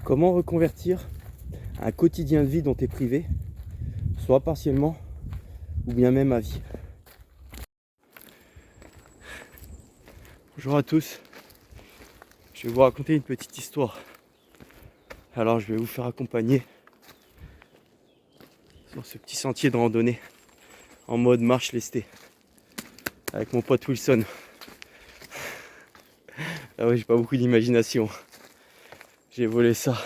Comment reconvertir un quotidien de vie dont tu es privé, soit partiellement ou bien même à vie. Bonjour à tous, je vais vous raconter une petite histoire. Alors je vais vous faire accompagner sur ce petit sentier de randonnée en mode marche lestée avec mon pote Wilson. Ah ouais, j'ai pas beaucoup d'imagination. J'ai volé ça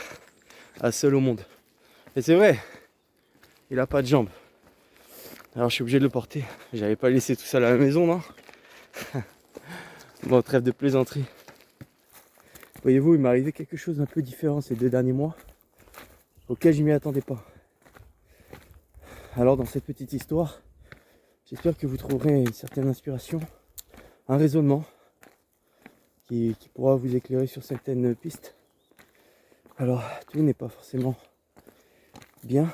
à seul au monde. Et c'est vrai, il a pas de jambes. Alors je suis obligé de le porter. J'avais pas laissé tout ça à la maison, non? Bon, trêve de plaisanterie. Voyez-vous, il m'est arrivé quelque chose d'un peu différent ces 2 derniers mois, auquel je m'y attendais pas. Alors dans cette petite histoire, j'espère que vous trouverez une certaine inspiration, un raisonnement qui pourra vous éclairer sur certaines pistes. Alors, tout n'est pas forcément bien.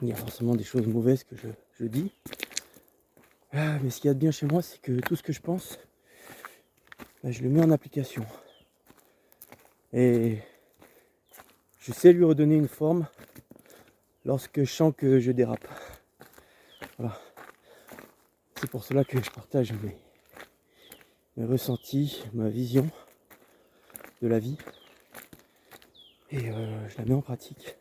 Il y a forcément des choses mauvaises que je dis. Mais ce qu'il y a de bien chez moi, c'est que tout ce que je pense, je le mets en application. Et je sais lui redonner une forme lorsque je sens que je dérape. Voilà. C'est pour cela que je partage mes ressentis, ma vision de la vie. Et je la mets en pratique.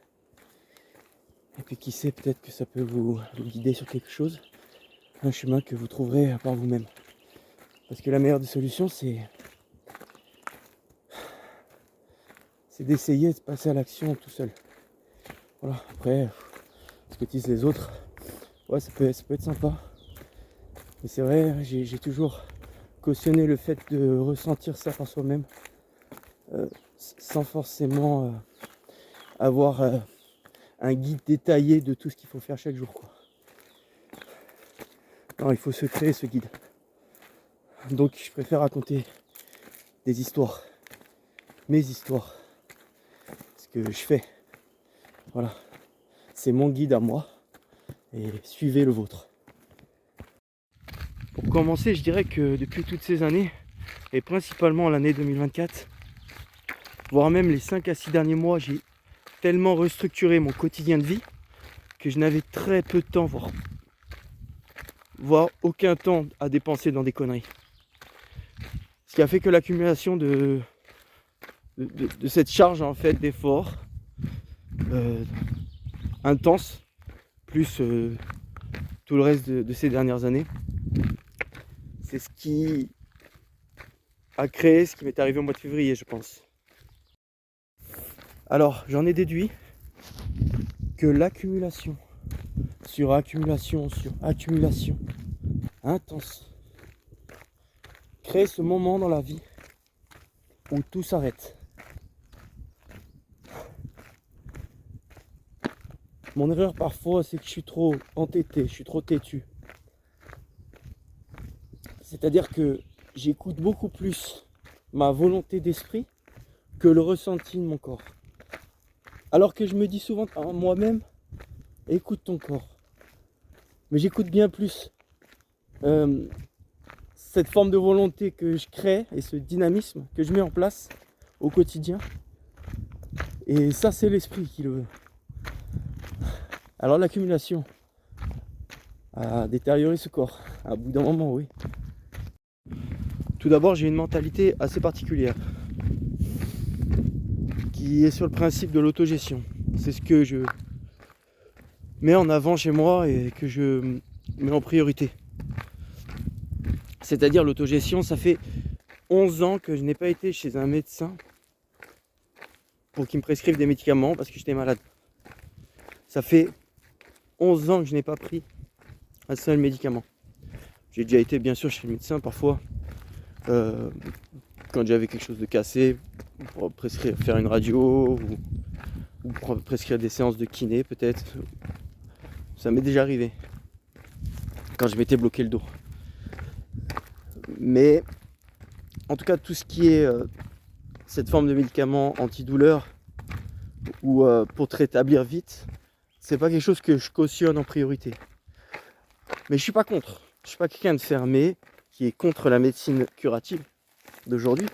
Et puis qui sait, peut-être que ça peut vous guider sur quelque chose. Un chemin que vous trouverez par vous-même. Parce que la meilleure des solutions, c'est d'essayer de passer à l'action tout seul. Voilà, après, ce que disent les autres, ouais, ça peut être sympa. Mais c'est vrai, j'ai toujours cautionné le fait de ressentir ça par soi-même. Sans forcément avoir un guide détaillé de tout ce qu'il faut faire chaque jour, quoi. Non, il faut se créer ce guide. Donc je préfère raconter des histoires, mes histoires, ce que je fais. Voilà, c'est mon guide à moi et suivez le vôtre. Pour commencer, je dirais que depuis toutes ces années, et principalement l'année 2024, voire même les 5 à 6 derniers mois, j'ai tellement restructuré mon quotidien de vie que je n'avais très peu de temps, voire aucun temps à dépenser dans des conneries. Ce qui a fait que l'accumulation de cette charge en fait d'effort intense, plus tout le reste de ces dernières années, c'est ce qui a créé ce qui m'est arrivé au mois de février, je pense. Alors, j'en ai déduit que l'accumulation sur accumulation sur accumulation intense crée ce moment dans la vie où tout s'arrête. Mon erreur parfois, c'est que je suis trop entêté, je suis trop têtu. C'est-à-dire que j'écoute beaucoup plus ma volonté d'esprit que le ressenti de mon corps. Alors que je me dis souvent à moi-même, écoute ton corps. Mais j'écoute bien plus cette forme de volonté que je crée et ce dynamisme que je mets en place au quotidien. Et ça, c'est l'esprit qui le veut. Alors l'accumulation a détérioré ce corps, à bout d'un moment, oui. Tout d'abord, j'ai une mentalité assez particulière qui est sur le principe de l'autogestion. C'est ce que je mets en avant chez moi et que je mets en priorité. C'est-à-dire l'autogestion, ça fait 11 ans que je n'ai pas été chez un médecin pour qu'il me prescrive des médicaments parce que j'étais malade. Ça fait 11 ans que je n'ai pas pris un seul médicament. J'ai déjà été bien sûr chez le médecin parfois quand j'avais quelque chose de cassé pour prescrire, faire une radio ou pour prescrire des séances de kiné peut-être. Ça m'est déjà arrivé quand je m'étais bloqué le dos. Mais en tout cas tout ce qui est cette forme de médicament antidouleur ou pour te rétablir vite, c'est pas quelque chose que je cautionne en priorité. Mais je suis pas contre. Je suis pas quelqu'un de fermé. qui est contre la médecine curative d'aujourd'hui,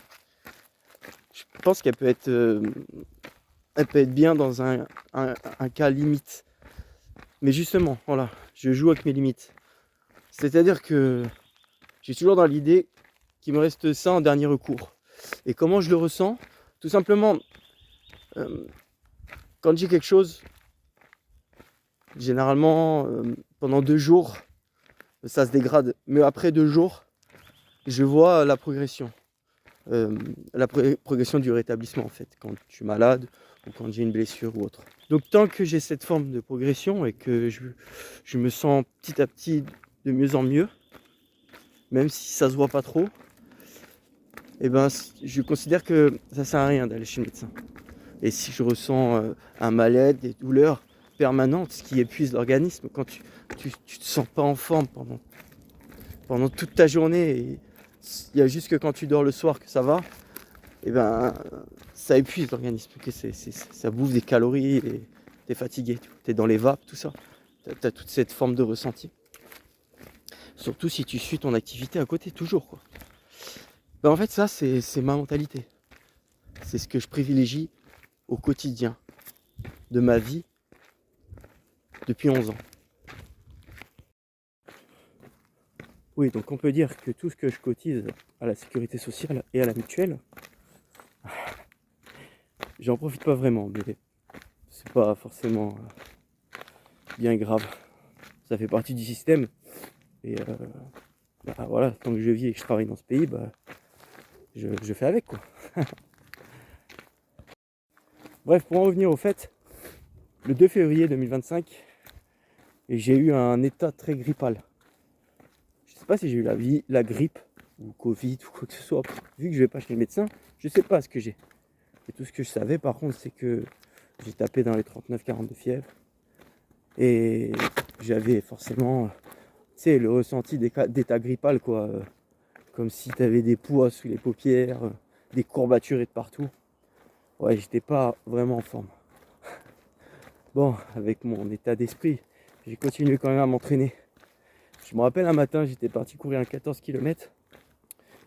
je pense qu'elle peut être, bien dans un cas limite. Mais justement, voilà, je joue avec mes limites. C'est-à-dire que j'ai toujours dans l'idée qu'il me reste ça en dernier recours. Et comment je le ressens? Tout simplement, quand j'ai quelque chose, généralement, pendant 2 jours, ça se dégrade. Mais après 2 jours, je vois la progression. Progression du rétablissement, en fait, quand je suis malade ou quand j'ai une blessure ou autre. Donc tant que j'ai cette forme de progression et que je me sens petit à petit de mieux en mieux, même si ça se voit pas trop, et ben je considère que ça sert à rien d'aller chez le médecin. Et si je ressens un mal-être, des douleurs permanentes, ce qui épuise l'organisme, quand tu te sens pas en forme pendant toute ta journée, et il y a juste que quand tu dors le soir que ça va, et ben ça épuise l'organisme, ça bouffe des calories, et t'es fatigué, t'es dans les vapes, tout ça. T'as toute cette forme de ressenti. Surtout si tu suis ton activité à côté, toujours quoi. Ben en fait ça c'est ma mentalité. C'est ce que je privilégie au quotidien de ma vie depuis 11 ans. Oui, donc on peut dire que tout ce que je cotise à la sécurité sociale et à la mutuelle, j'en profite pas vraiment, mais c'est pas forcément bien grave. Ça fait partie du système. Et voilà, tant que je vis et que je travaille dans ce pays, je fais avec quoi. Bref, pour en revenir au fait, le 2 février 2025, j'ai eu un état très grippal. Je sais pas si j'ai eu la grippe ou Covid ou quoi que ce soit. Vu que je vais pas chez le médecin, je sais pas ce que j'ai. Et tout ce que je savais par contre, c'est que j'ai tapé dans les 39-40 de fièvre. Et j'avais forcément, tu sais, le ressenti d'état grippal quoi. Comme si tu avais des poids sous les paupières, des courbatures et de partout. Ouais, j'étais pas vraiment en forme. Bon, avec mon état d'esprit, j'ai continué quand même à m'entraîner. Je me rappelle un matin, j'étais parti courir un 14 km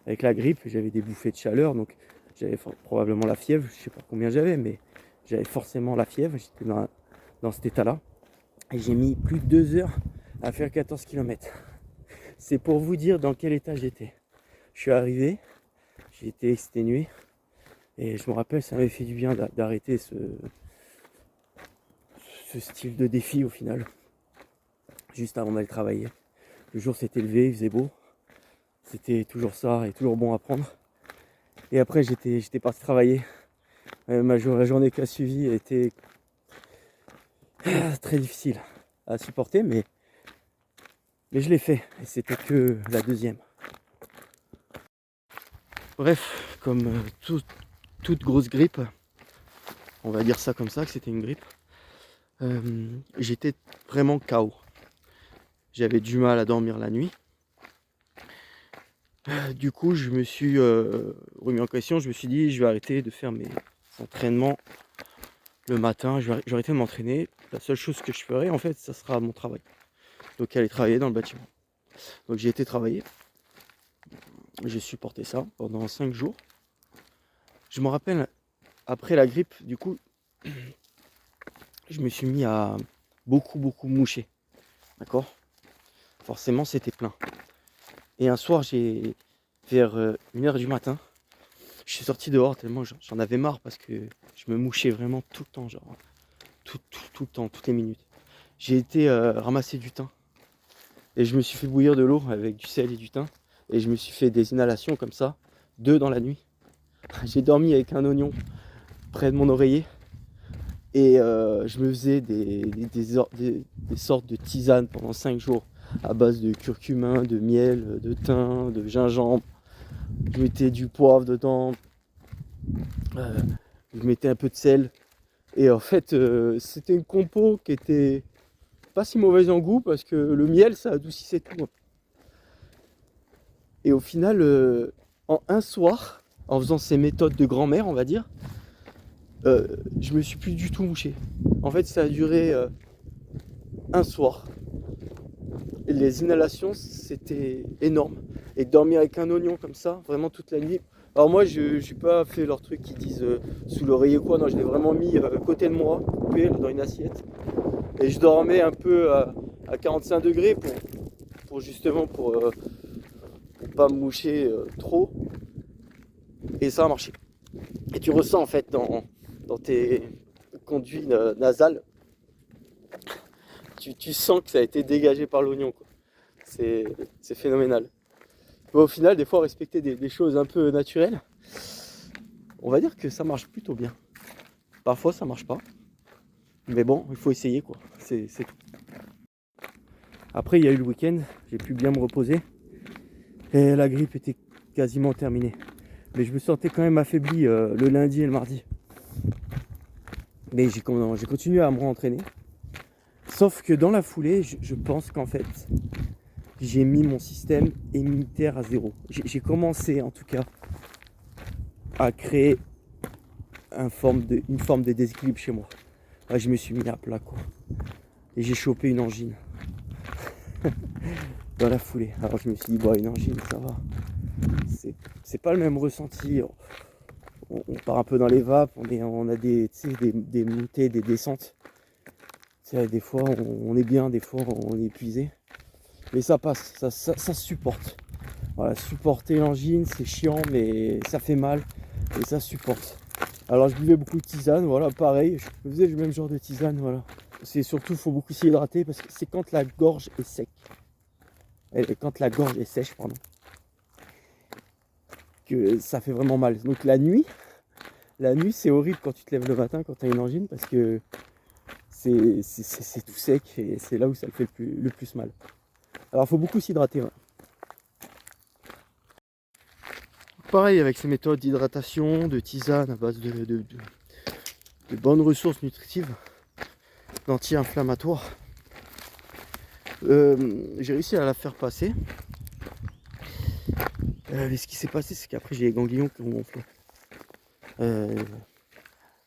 avec la grippe, j'avais des bouffées de chaleur, donc j'avais probablement la fièvre, je sais pas combien j'avais, mais j'avais forcément la fièvre, j'étais dans cet état-là. Et j'ai mis plus de 2 heures à faire 14 km. C'est pour vous dire dans quel état j'étais. Je suis arrivé, j'ai été exténué, et je me rappelle, ça m'avait fait du bien d'arrêter ce style de défi au final, juste avant d'aller travailler. Le jour s'était levé, il faisait beau, c'était toujours ça et toujours bon à prendre. Et après j'étais parti travailler. La journée qui a suivi a été très difficile à supporter, mais je l'ai fait et c'était que la deuxième. Bref, comme toute grosse grippe, on va dire ça comme ça, que c'était une grippe, j'étais vraiment KO. J'avais du mal à dormir la nuit. Du coup, je me suis remis en question. Je me suis dit, je vais arrêter de faire mes entraînements le matin. Je vais arrêter de m'entraîner. La seule chose que je ferai, en fait, ça sera mon travail. Donc, aller travailler dans le bâtiment. Donc, j'ai été travailler. J'ai supporté ça pendant 5 jours. Je me rappelle, après la grippe, du coup, je me suis mis à beaucoup moucher. D'accord ? Forcément, c'était plein. Et un soir, vers 1h du matin, je suis sorti dehors tellement j'en avais marre parce que je me mouchais vraiment tout le temps, genre tout le temps, toutes les minutes. J'ai été ramasser du thym et je me suis fait bouillir de l'eau avec du sel et du thym et je me suis fait des inhalations comme ça, 2 dans la nuit. J'ai dormi avec un oignon près de mon oreiller et je me faisais des sortes de tisanes pendant 5 jours à base de curcumin, de miel, de thym, de gingembre. Je mettais du poivre dedans, je mettais un peu de sel. Et en fait, c'était une compo qui était pas si mauvaise en goût parce que le miel, ça adoucissait tout. Et au final, en un soir, en faisant ces méthodes de grand-mère, on va dire, je me suis plus du tout mouché. En fait, ça a duré un soir. Et les inhalations, c'était énorme. et dormir avec un oignon comme ça, vraiment toute la nuit. Alors moi, je n'ai pas fait leur truc qui disent sous l'oreiller ou quoi, non, je l'ai vraiment mis à côté de moi, coupé dans une assiette. Et je dormais un peu à 45 degrés pour justement pour pas me moucher trop. Et ça a marché. Et tu ressens en fait dans tes conduits nasales, tu sens que ça a été dégagé par l'oignon. C'est phénoménal. Mais au final, des fois, respecter des choses un peu naturelles, on va dire que ça marche plutôt bien. Parfois, ça marche pas. Mais bon, il faut essayer, quoi. C'est tout. Après, il y a eu le week-end, j'ai pu bien me reposer. Et la grippe était quasiment terminée. Mais je me sentais quand même affaibli le lundi et le mardi. Mais j'ai continué à me rentraîner. Sauf que dans la foulée, je pense qu'en fait, j'ai mis mon système immunitaire à zéro. J'ai commencé en tout cas à créer une forme de déséquilibre chez moi. Là, je me suis mis à plat, quoi. Et j'ai chopé une angine. Dans la foulée. Alors je me suis dit, bon, une angine, ça va. C'est pas le même ressenti. On part un peu dans les vapes, on a des montées, des descentes. Des fois on est bien, des fois on est épuisé. Mais ça passe, ça supporte. Voilà, supporter l'angine, c'est chiant, mais ça fait mal. Et ça supporte. Alors je buvais beaucoup de tisane, voilà, pareil. Je faisais le même genre de tisane, voilà. C'est surtout, il faut beaucoup s'hydrater parce que c'est quand la gorge est sec. Et quand la gorge est sèche, pardon, que ça fait vraiment mal. Donc la nuit c'est horrible quand tu te lèves le matin, quand tu as une angine, parce que c'est tout sec et c'est là où ça le fait le plus mal. Alors il faut beaucoup s'hydrater. Ouais. Pareil avec ces méthodes d'hydratation, de tisane à base de bonnes ressources nutritives, d'anti-inflammatoires. J'ai réussi à la faire passer. Mais ce qui s'est passé, c'est qu'après j'ai les ganglions qui ont gonflé.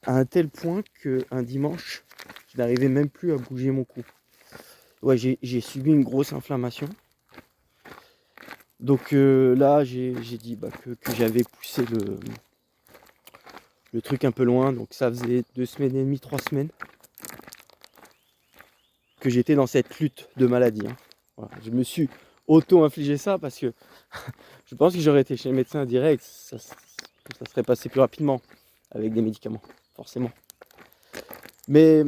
À un tel point qu'un dimanche, je n'arrivais même plus à bouger mon cou. Ouais, j'ai subi une grosse inflammation. Donc là, j'ai dit que j'avais poussé le truc un peu loin. Donc ça faisait 2 semaines et demie, 3 semaines que j'étais dans cette lutte de maladie. Hein. Voilà, je me suis auto-infligé ça parce que je pense que j'aurais été chez le médecin direct, ça serait passé plus rapidement avec des médicaments, forcément. Mais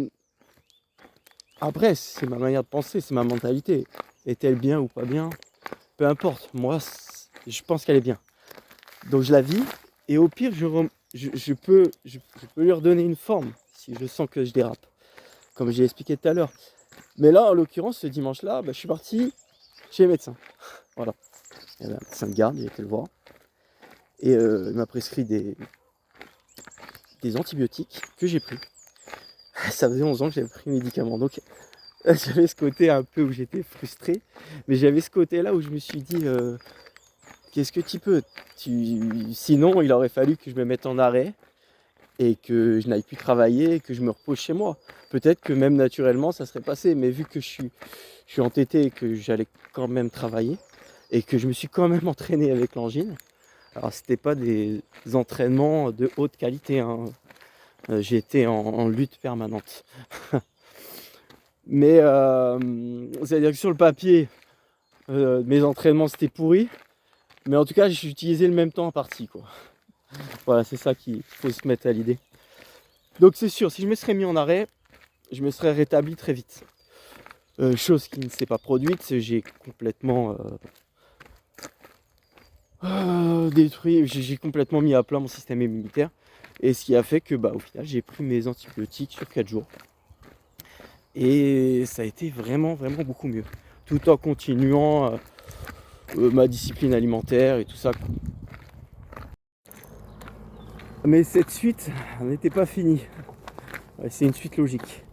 après, c'est ma manière de penser, c'est ma mentalité. Est-elle bien ou pas bien? Peu importe, moi, je pense qu'elle est bien. Donc je la vis, et au pire, je peux lui redonner une forme si je sens que je dérape, comme j'ai expliqué tout à l'heure. Mais là, en l'occurrence, ce dimanche-là, je suis parti chez le médecin. Voilà. Il y avait un médecin de garde, j'ai été le voir. Et il m'a prescrit des antibiotiques que j'ai pris. Ça faisait 11 ans que j'avais pris les médicaments. Donc j'avais ce côté un peu où j'étais frustré. Mais j'avais ce côté-là où je me suis dit, qu'est-ce que tu peux Sinon, il aurait fallu que je me mette en arrêt et que je n'aille plus travailler et que je me repose chez moi. Peut-être que même naturellement, ça serait passé. Mais vu que je suis entêté et que j'allais quand même travailler et que je me suis quand même entraîné avec l'angine, alors c'était pas des entraînements de haute qualité, hein. J'étais en lutte permanente. Mais c'est-à-dire que sur le papier, mes entraînements c'était pourri. Mais en tout cas, j'ai utilisé le même temps en partie, quoi. Voilà, c'est ça qu'il faut se mettre à l'idée. Donc c'est sûr, si je me serais mis en arrêt, je me serais rétabli très vite. Chose qui ne s'est pas produite, j'ai complètement détruit, j'ai complètement mis à plat mon système immunitaire. Et ce qui a fait que au final, j'ai pris mes antibiotiques sur 4 jours. Et ça a été vraiment, vraiment beaucoup mieux. Tout en continuant ma discipline alimentaire et tout ça. Mais cette suite n'était pas finie. C'est une suite logique.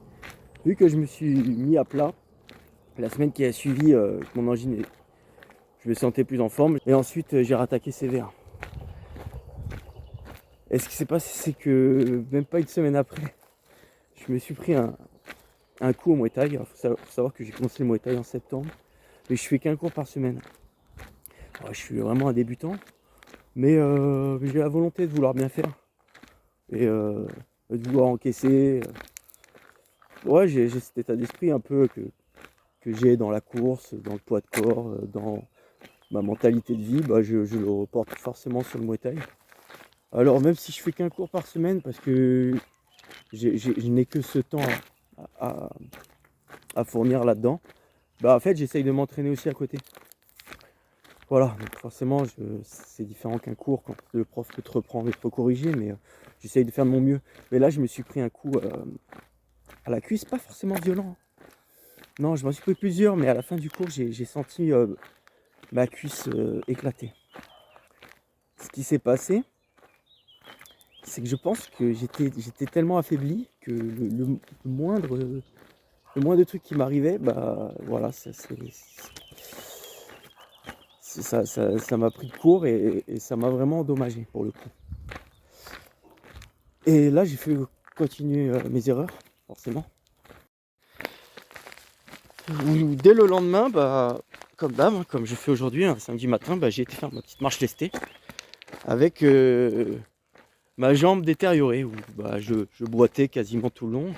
Vu que je me suis mis à plat, la semaine qui a suivi, mon angine, je me sentais plus en forme. Et ensuite, j'ai rattaqué sévère. Et ce qui s'est passé, c'est que même pas une semaine après, je me suis pris un coup au Muay Thai. Il faut savoir que j'ai commencé le Muay Thai en septembre. Mais je fais qu'un cours par semaine. Ouais, je suis vraiment un débutant, mais j'ai la volonté de vouloir bien faire et de vouloir encaisser. Ouais, j'ai cet état d'esprit un peu que j'ai dans la course, dans le poids de corps, dans ma mentalité de vie, bah, je le reporte forcément sur le Muay Thai. Alors même si je fais qu'un cours par semaine, parce que je n'ai que ce temps à, à fournir là-dedans, bah en fait j'essaye de m'entraîner aussi à côté. Voilà, donc forcément c'est différent qu'un cours quand le prof peut te reprendre et te corriger, mais j'essaye de faire de mon mieux. Mais là je me suis pris un coup à la cuisse, pas forcément violent. Non, je m'en suis pris plusieurs, mais à la fin du cours j'ai senti ma cuisse éclater. Ce qui s'est passé, c'est que je pense que j'étais tellement affaibli que le moindre truc qui m'arrivait, bah voilà, ça m'a pris de court et ça m'a vraiment endommagé pour le coup. Et là, j'ai fait continuer mes erreurs, forcément. Dès le lendemain, bah, comme d'hab, hein, comme je fais aujourd'hui, un samedi matin, bah, j'ai été faire ma petite marche lestée avec ma jambe détériorée, où bah, je boitais quasiment tout le long.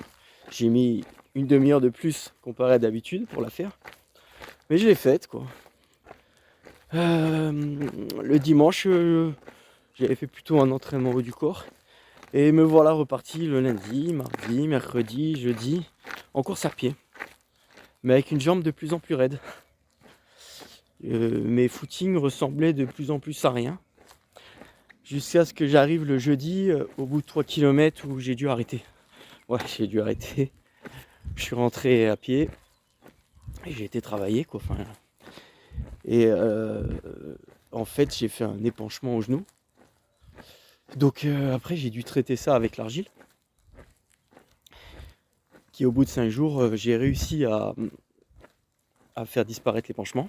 J'ai mis une demi-heure de plus comparé à d'habitude pour la faire. Mais je l'ai faite, quoi. Le dimanche, j'avais fait plutôt un entraînement haut du corps. Et me voilà reparti le lundi, mardi, mercredi, jeudi, en course à pied. Mais avec une jambe de plus en plus raide. Mes footings ressemblaient de plus en plus à rien. Jusqu'à ce que j'arrive le jeudi, au bout de 3 km où j'ai dû arrêter. Ouais, j'ai dû arrêter. Je suis rentré à pied. Et j'ai été travailler, quoi. Enfin, et en fait, j'ai fait un épanchement au genou. Donc après, j'ai dû traiter ça avec l'argile. Qui au bout de 5 jours, j'ai réussi à faire disparaître l'épanchement.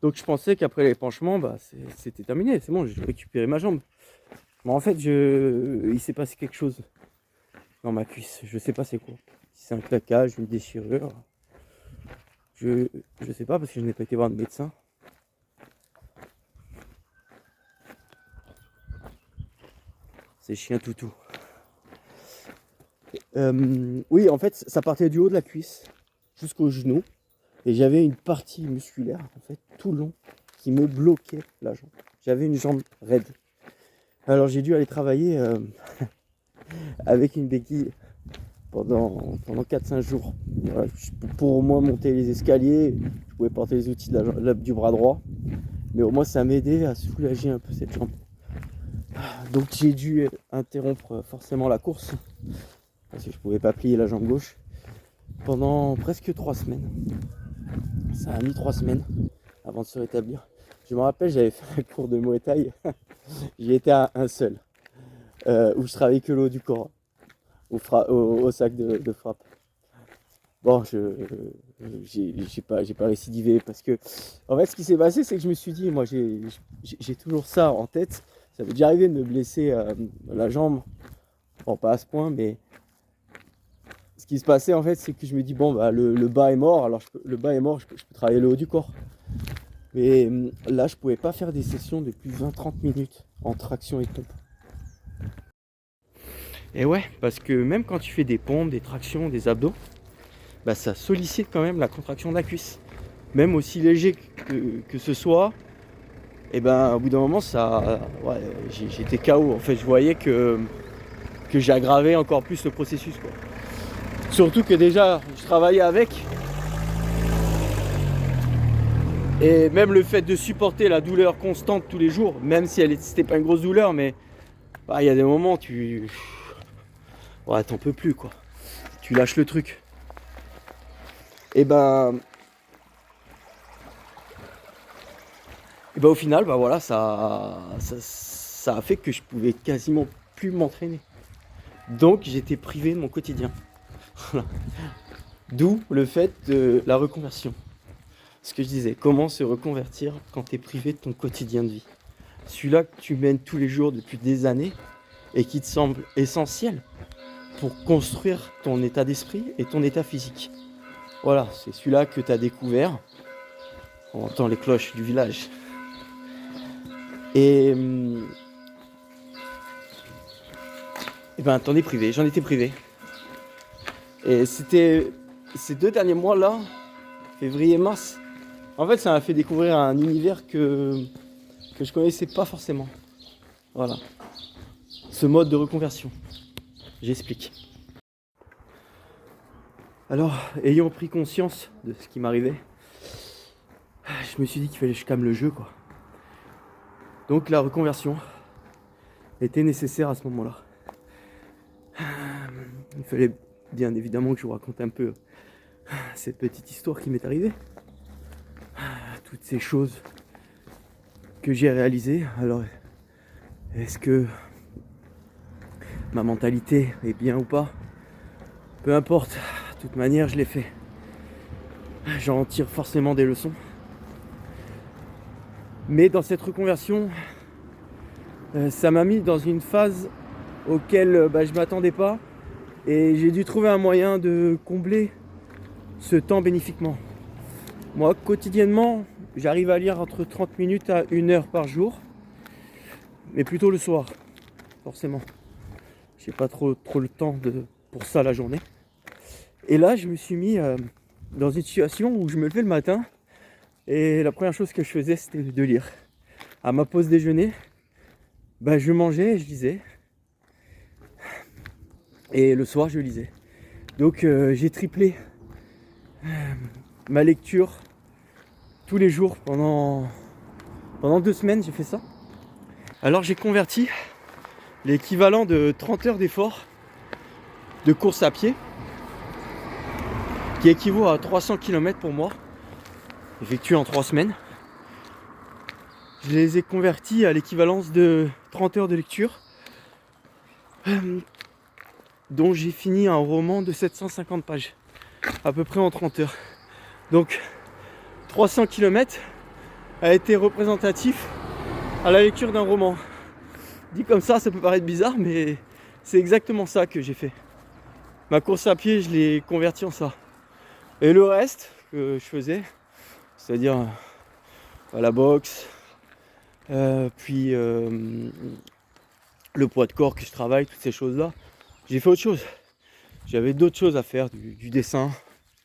Donc je pensais qu'après l'épanchement, bah, c'était terminé, c'est bon, j'ai récupéré ma jambe. Mais en fait, il s'est passé quelque chose dans ma cuisse. Je sais pas c'est quoi. Si c'est un claquage, une déchirure. Je sais pas parce que je n'ai pas été voir de médecin. C'est chien toutou. Oui, en fait, ça partait du haut de la cuisse jusqu'au genou. Et j'avais une partie musculaire, en fait, tout le long, qui me bloquait la jambe. J'avais une jambe raide. Alors j'ai dû aller travailler avec une béquille pendant 4-5 jours. Voilà, pour au moins monter les escaliers, je pouvais porter les outils du bras droit. Mais au moins ça m'aidait à soulager un peu cette jambe. Donc j'ai dû interrompre forcément la course, parce que je ne pouvais pas plier la jambe gauche, pendant presque 3 semaines. Ça a mis 3 semaines avant de se rétablir. Je me rappelle, j'avais fait un cours de Muay Thai. J'y étais à un seul, où je travaillais que le haut du corps, au sac de frappe. Bon, j'ai pas récidivé parce que, en fait, ce qui s'est passé, c'est que je me suis dit, moi, j'ai toujours ça en tête. Ça m'est déjà arrivé de me blesser la jambe, bon, pas à ce point, mais ce qui se passait, en fait, c'est que je me dis, bon, bah, le bas est mort, alors le bas est mort, je peux travailler le haut du corps. Mais là, je pouvais pas faire des sessions de plus de 20-30 minutes en traction et pompe. Et ouais, parce que même quand tu fais des pompes, des tractions, des abdos, bah, ça sollicite quand même la contraction de la cuisse. Même aussi léger que ce soit, et ben au bout d'un moment, ouais, j'étais KO. En fait, je voyais que j'aggravais encore plus le processus, quoi. Surtout que déjà, je travaillais avec. Et même le fait de supporter la douleur constante tous les jours, même si c'était pas une grosse douleur, mais bah, y a des moments où ouais, t'en peux plus, quoi. Tu lâches le truc. Et ben au final, bah voilà, ça a fait que je pouvais quasiment plus m'entraîner. Donc j'étais privé de mon quotidien. D'où le fait de la reconversion. Ce que je disais, comment se reconvertir quand tu es privé de ton quotidien de vie. Celui-là que tu mènes tous les jours depuis des années et qui te semble essentiel pour construire ton état d'esprit et ton état physique. Voilà, c'est celui-là que tu as découvert. On entend les cloches du village. Et ben t'en es privé, j'en étais privé. Et c'était ces 2 derniers mois-là, février, mars, en fait ça m'a fait découvrir un univers que je connaissais pas forcément. Voilà. Ce mode de reconversion. J'explique. Alors, ayant pris conscience de ce qui m'arrivait, je me suis dit qu'il fallait que je calme le jeu, quoi. Donc la reconversion était nécessaire à ce moment-là. Il fallait bien évidemment que je vous raconte un peu cette petite histoire qui m'est arrivée. Toutes ces choses que j'ai réalisées. Alors, est-ce que ma mentalité est bien ou pas? Peu importe, de toute manière je l'ai fait. J'en tire forcément des leçons. Mais dans cette reconversion, ça m'a mis dans une phase auquel je ne m'attendais pas. Et j'ai dû trouver un moyen de combler ce temps bénéfiquement. Moi, quotidiennement, j'arrive à lire entre 30 minutes à 1 heure par jour. Mais plutôt le soir, forcément. J'ai pas trop le temps pour ça la journée. Et là, je me suis mis dans une situation où je me levais le matin et la première chose que je faisais, c'était de lire. À ma pause déjeuner, je mangeais et je lisais. Et le soir, je lisais. Donc, j'ai triplé ma lecture tous les jours pendant 2 semaines, j'ai fait ça. Alors, j'ai converti l'équivalent de 30 heures d'effort de course à pied, qui équivaut à 300 km pour moi, effectué en 3 semaines. Je les ai convertis à l'équivalence de 30 heures de lecture, dont j'ai fini un roman de 750 pages, à peu près en 30 heures. Donc 300 km a été représentatif à la lecture d'un roman. Dit comme ça peut paraître bizarre, mais c'est exactement ça que j'ai fait. Ma course à pied, je l'ai convertie en ça. Et le reste que je faisais, c'est-à-dire la boxe, puis le poids de corps que je travaille, toutes ces choses-là, j'ai fait autre chose. J'avais d'autres choses à faire, du dessin,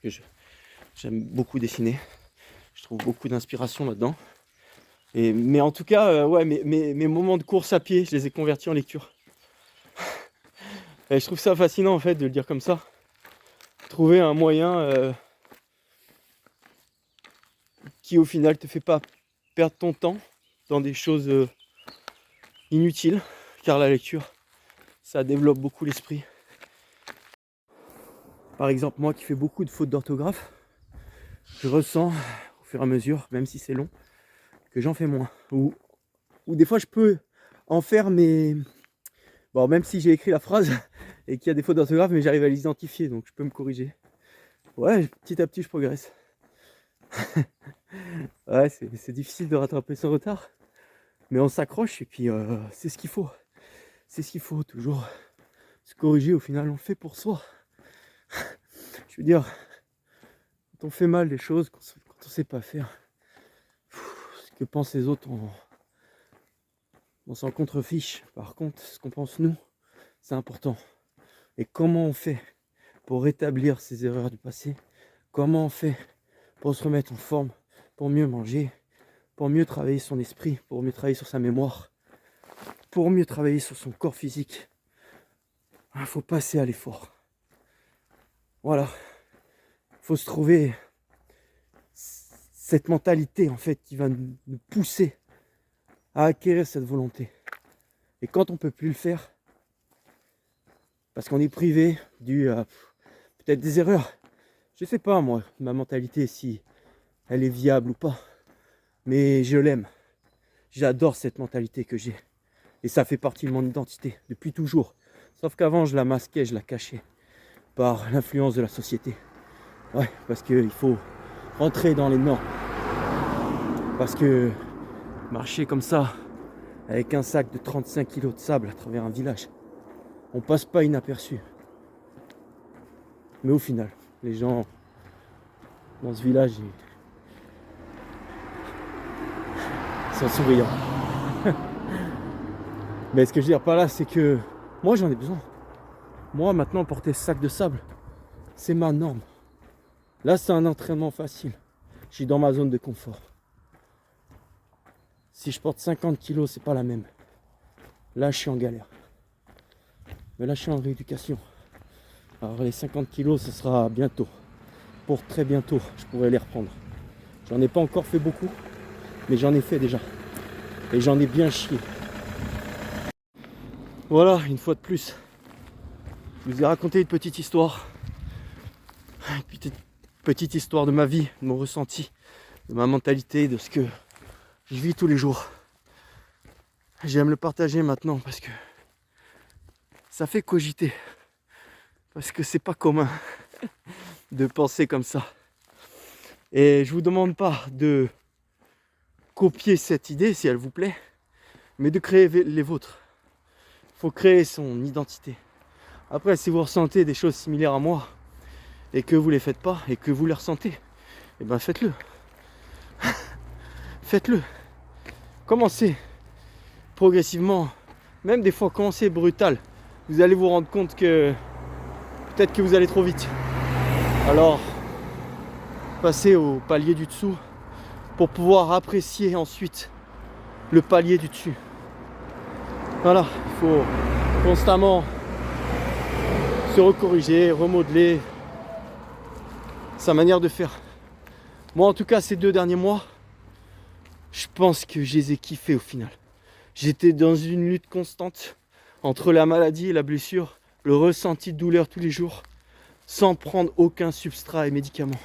que j'aime beaucoup dessiner. Je trouve beaucoup d'inspiration là-dedans. Mais en tout cas, mes moments de course à pied, je les ai convertis en lecture. Et je trouve ça fascinant en fait de le dire comme ça. Trouver un moyen qui au final te fait pas perdre ton temps dans des choses inutiles, car la lecture, ça développe beaucoup l'esprit. Par exemple, moi qui fais beaucoup de fautes d'orthographe, je ressens au fur et à mesure, même si c'est long, que j'en fais moins. Ou des fois je peux en faire, mais bon, même si j'ai écrit la phrase et qu'il y a des fautes d'orthographe, mais j'arrive à les identifier, donc je peux me corriger. Ouais, petit à petit je progresse. Ouais, c'est difficile de rattraper son retard, mais on s'accroche et puis c'est ce qu'il faut. C'est ce qu'il faut, toujours se corriger. Au final, on le fait pour soi. Je veux dire, quand on fait mal les choses, quand on sait pas faire, ce que pensent les autres, on s'en contrefiche. Par contre, ce qu'on pense nous, c'est important. Et comment on fait pour rétablir ces erreurs du passé? Comment on fait pour se remettre en forme, pour mieux manger, pour mieux travailler son esprit, pour mieux travailler sur sa mémoire, pour mieux travailler sur son corps physique? Il faut passer à l'effort. Voilà. Il faut se trouver cette mentalité en fait qui va nous pousser à acquérir cette volonté. Et quand on ne peut plus le faire, parce qu'on est privé dû à peut-être des erreurs, je sais pas moi, ma mentalité, si elle est viable ou pas, mais je l'aime. J'adore cette mentalité que j'ai. Et ça fait partie de mon identité depuis toujours. Sauf qu'avant je la masquais, je la cachais par l'influence de la société. Ouais, parce qu'il faut rentrer dans les normes. Parce que marcher comme ça, avec un sac de 35 kilos de sable à travers un village, on passe pas inaperçu. Mais au final, les gens dans ce village, en souriant. Mais ce que je veux dire par là, c'est que moi j'en ai besoin. Moi maintenant, porter ce sac de sable, c'est ma norme. Là, c'est un entraînement facile. Je suis dans ma zone de confort. Si je porte 50 kilos, c'est pas la même. Là, je suis en galère. Mais là, je suis en rééducation. Alors les 50 kilos, ce sera bientôt. Pour très bientôt, je pourrai les reprendre. J'en ai pas encore fait beaucoup, mais j'en ai fait déjà. Et j'en ai bien chié. Voilà, une fois de plus. Je vous ai raconté une petite histoire. Une petite histoire de ma vie, de mon ressenti, de ma mentalité, de ce que je vis tous les jours. J'aime le partager maintenant parce que ça fait cogiter. Parce que c'est pas commun de penser comme ça. Et je vous demande pas de copier cette idée si elle vous plaît, mais de créer les vôtres. Il faut créer son identité. Après, si vous ressentez des choses similaires à moi et que vous les faites pas et que vous les ressentez, eh ben faites-le. Faites-le. Commencez progressivement, même des fois commencez brutal. Vous allez vous rendre compte que peut-être que vous allez trop vite. Alors, passez au palier du dessous pour pouvoir apprécier ensuite le palier du dessus. Voilà, il faut constamment se recorriger, remodeler sa manière de faire. Moi en tout cas ces 2 derniers mois, je pense que je les ai kiffés au final. J'étais dans une lutte constante entre la maladie et la blessure, le ressenti de douleur tous les jours, sans prendre aucun substrat et médicament.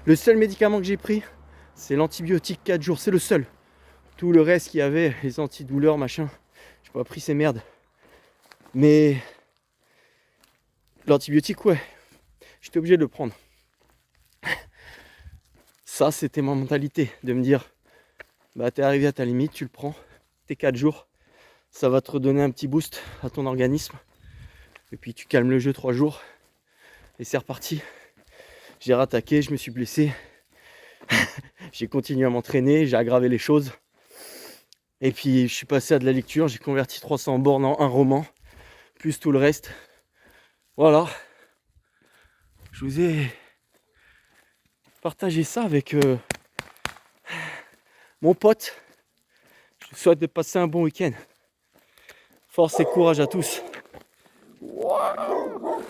Le seul médicament que j'ai pris, c'est l'antibiotique 4 jours, c'est le seul. Tout le reste qu'il y avait, les antidouleurs, machin, j'ai pas pris ces merdes. Mais l'antibiotique, ouais, j'étais obligé de le prendre. Ça, c'était ma mentalité, de me dire, bah t'es arrivé à ta limite, tu le prends, tes 4 jours, ça va te redonner un petit boost à ton organisme. Et puis tu calmes le jeu 3 jours, et c'est reparti. J'ai rattaqué, je me suis blessé, j'ai continué à m'entraîner, j'ai aggravé les choses. Et puis je suis passé à de la lecture, j'ai converti 300 bornes en un roman, plus tout le reste. Voilà. Je vous ai partagé ça avec mon pote. Je vous souhaite de passer un bon week-end. Force et courage à tous. Wow.